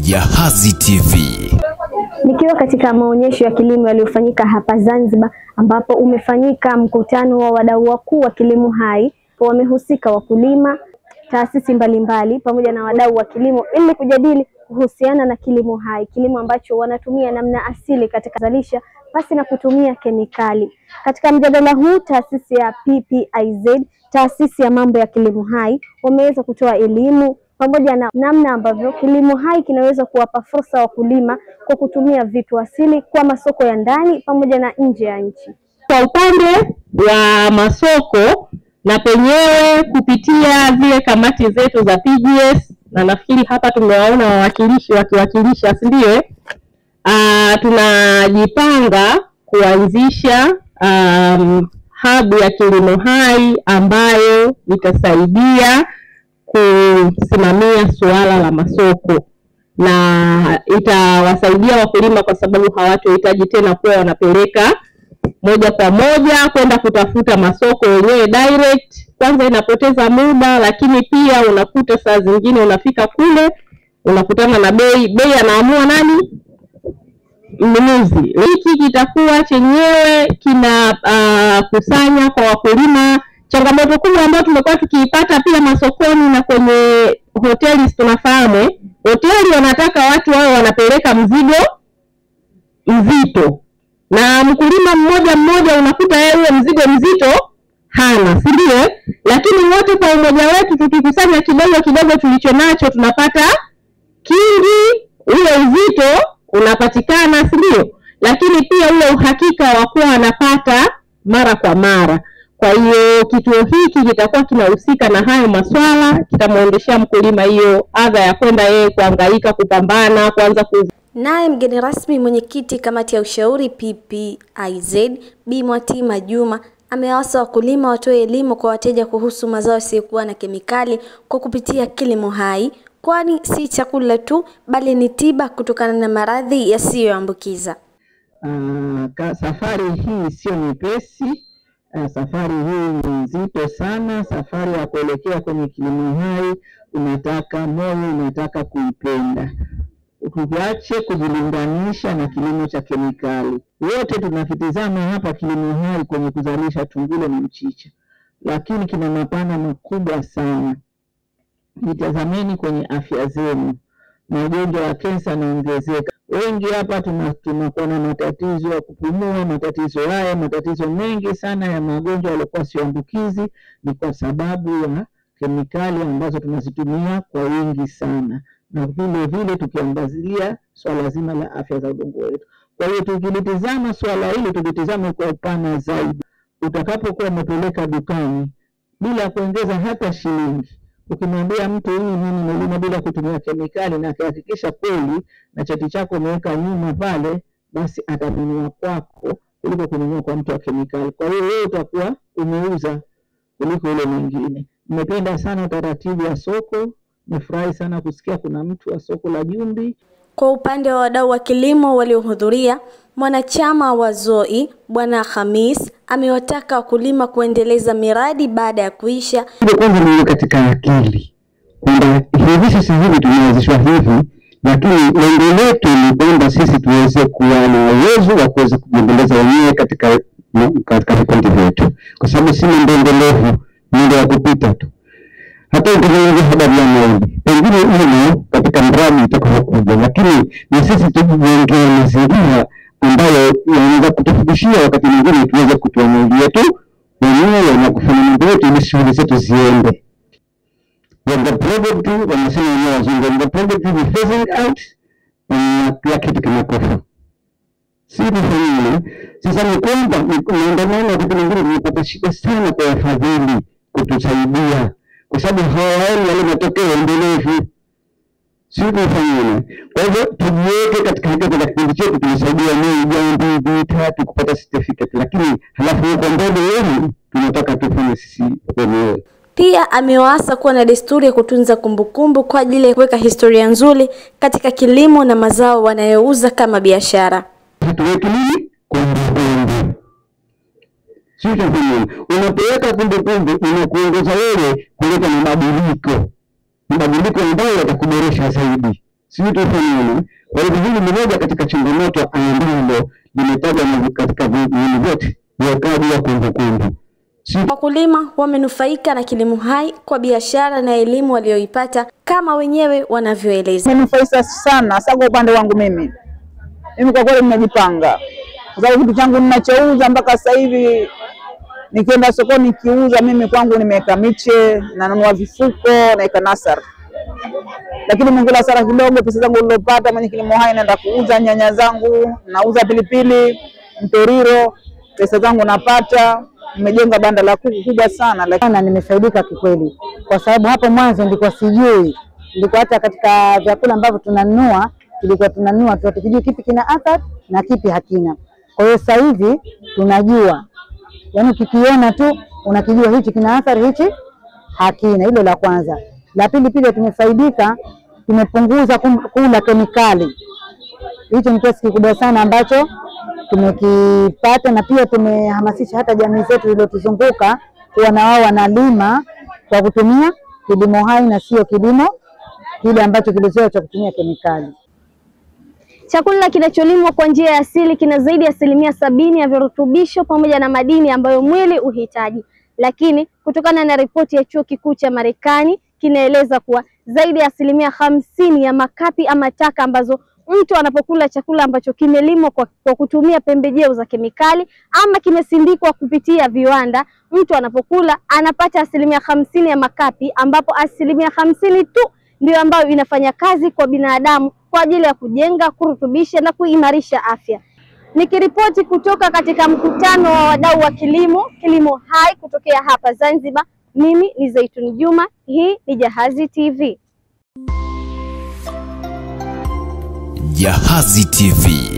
Jahazi TV. Nikiwa katika maonyesho ya kilimo yaliyofanyika hapa Zanzibar, ambapo umefanyika mkutano wa wadau wakuu wa kilimo hai, wamehusika wakulima, taasisi mbalimbali pamoja na wadau wa kilimo ili kujadili kuhusiana na kilimo hai, kilimo ambacho wanatumia namna asili katika kuzalisha pasi na kutumia kemikali. Katika mjadala huu, taasisi ya PPIZ, taasisi ya mambo ya kilimo hai, wameweza kutoa elimu pamoja na namna ambavyo kilimo hai kinaweza kuwapa fursa wakulima kwa kutumia vitu asili kwa masoko ya ndani pamoja na nje ya nchi. Kwa upande wa masoko na penyewe kupitia zile kamati zetu za PGS, na nafikiri hapa tumewaona wawakilishi wakiwakilisha, si ndio? Tunajipanga kuanzisha hub ya kilimo hai ambayo itasaidia kusimamia suala la masoko, na itawasaidia wakulima kwa sababu hawatohitaji tena kuwa wanapeleka moja kwa moja kwenda kutafuta masoko yenyewe direct. Kwanza inapoteza muda, lakini pia unakuta saa zingine unafika kule unakutana na bei anaamua nani? Mnunuzi. Hiki kitakuwa chenyewe kina kusanya kwa wakulima. Changamoto kubwa ambayo tumekuwa tukiipata pia masokoni na kwenye hoteli, tunafahamu hoteli wanataka watu wao wanapeleka mzigo mzito, na mkulima mmoja unakuta yeye mzigo mzito hana, si ndio? Lakini wote kwa umoja wetu tukikusanya kidogo tulicho nacho tunapata kingi, ule uzito unapatikana, si ndio? Lakini pia ule uhakika wa kuwa anapata mara kwa mara. Kwa hiyo kituo hiki kitakuwa kinahusika na hayo maswala, kitamuondeshea mkulima hiyo adha ya kwenda yeye kuhangaika kupambana kwanza Naye mgeni rasmi mwenyekiti kamati ya ushauri PPIZ Bi Mwatima Juma amewasa wakulima watoe elimu kwa wateja kuhusu mazao yasiyokuwa na kemikali kwa kupitia kilimo hai, kwani si chakula tu bali ni tiba kutokana na maradhi yasiyoambukiza. Safari hii sio nyepesi. Safari hii ni nzito sana. Safari ya kuelekea kwenye kilimo hai unataka moyo, unataka kuipenda. Ukiache kujilinganisha na kilimo cha kemikali. Wote tunakitizama hapa kilimo hai kwenye kuzalisha tungule na mchicha, lakini kina mapana makubwa sana. Nitazameni kwenye afya zenu. Magonjwa ya kansa yanaongezeka. Wengi hapa tunakuwa na matatizo ya kupumua, matatizo mengi sana ya magonjwa yaliokuwa siambukizi ni kwa sababu ya kemikali ambazo tunazitumia kwa wingi sana. Na vile tukiangazia swala zima la afya za udongo wetu. Kwa hiyo tukilitizama swala hili tulitizame kwa upana zaidi. Utakapokuwa umepeleka dukani bila kuongeza hata shilingi, ukimwambia mtu hii mimi nimelima bila kutumia kemikali na akihakikisha kweli na cheti chako umeweka nyuma pale, basi atanunua kwako kuliko kununua kwa mtu wa kemikali. Kwa hiyo wewe utakuwa umeuza kuliko yule mwingine. Nimependa sana utaratibu wa soko. Nafurahi sana kusikia kuna mtu wa soko la Jumbi. Kwa upande wa wadau wa kilimo waliohudhuria, mwanachama wa ZOI Bwana Khamis amewataka wakulima kuendeleza miradi baada ya kuisha. Kwanza ni katika akili kwamba hivi sasa hivi tunawezeshwa hivi, lakini lengo letu ni kwamba sisi tuweze kuwa na uwezo wa kuweza kujiendeleza wenyewe katika vikundi vyetu, kwa sababu si mambo endelevu, mambo ya kupita tu. Hata ukizungumzia habari ya maji, pengine hilo katika mradi utakapokuja, lakini na sisi tujengee mazingira ambayo yanaweza kutufundishia wakati mwingine tuweze kutoa maji yetu wenyewe na kufanya mambo yetu ili shughuli zetu ziende. The project wanasema wenyewe wazungu, the project is phasing out na kila kitu kinakufa. Si nifanyile. Sasa ni kwamba maandamano wakati mwingine tunapata shida sana kwa wafadhili kutusaidia, kwa sababu hawaoni yale matokeo endelevu. Sio nifanyile. Kwa hivyo tujiweke katika hatua za kipindi chetu, tunasaidia moja, mbili, tatu kupata certificate, lakini halafu huko mbele yenu tunataka tufanye sisi wenyewe. Pia amewaasa kuwa na desturi ya kutunza kumbukumbu kwa ajili ya kuweka historia nzuri katika kilimo na mazao wanayouza kama biashara. Tuweke nini? Kumbukumbu. Sio tofauti. Unapoweka kumbukumbu inakuongoza wewe kuleta mabadiliko. mabadiliko ambayo yatakuboresha zaidi. Sisi tufahamu. Kwa hivyo hili ni moja katika changamoto ambazo limetajwa katika vitu vyote vya kadi ya kumbukumbu. Wakulima wamenufaika na kilimo hai kwa biashara na elimu walioipata kama wenyewe wanavyoeleza. Nimenufaika sana hasa kwa upande wangu mimi. Mimi kwa kweli nimejipanga. Kwa sababu kitu changu ninachouza mpaka sasa hivi nikienda sokoni kiuza, mimi kwangu nimeweka miche, nanunua vifuko, naweka nasari. Lakini mngula sana kidogo, pesa zangu nilopata mwenye kilimo hai naenda kuuza nyanya zangu, nauza pilipili, mtoriro, pesa zangu napata. Nimejenga banda la kuku kubwa sana, lakini nimefaidika kikweli. Kwa sababu hapo mwanzo nilikuwa sijui, nilikuwa hata katika vyakula ambavyo tunanunua, tukijua kipi kina athari na kipi hakina. Kwa hiyo sasa hivi tunajua. Yaani ukikiona tu unakijua hichi kina athari, hichi hakina. Hilo la kwanza. La pili pia tumefaidika, tumepunguza kula kemikali. Hicho ni kiasi kikubwa sana ambacho tumekipata, na pia tumehamasisha hata jamii zetu zilizotuzunguka kuwa na wao wanalima kwa kutumia kilimo hai na sio kilimo kile ambacho kilizoea cha kutumia kemikali. Chakula kinacholimwa kwa njia ya asili kina zaidi ya 70% ya virutubisho pamoja na madini ambayo mwili uhitaji. Lakini kutokana na ripoti ya Chuo Kikuu cha Marekani kinaeleza kuwa zaidi ya 50% ya makapi ama taka ambazo mtu anapokula chakula ambacho kimelimwa kwa kutumia pembejeo za kemikali ama kimesindikwa kupitia viwanda, mtu anapokula anapata 50% ya makapi, ambapo 50% tu ndio ambayo inafanya kazi kwa binadamu kwa ajili ya kujenga, kurutubisha na kuimarisha afya. Nikiripoti kutoka katika mkutano wa wadau wa kilimo hai kutokea hapa Zanzibar, mimi ni Zaituni Juma, hii ni Jahazi TV. Jahazi TV.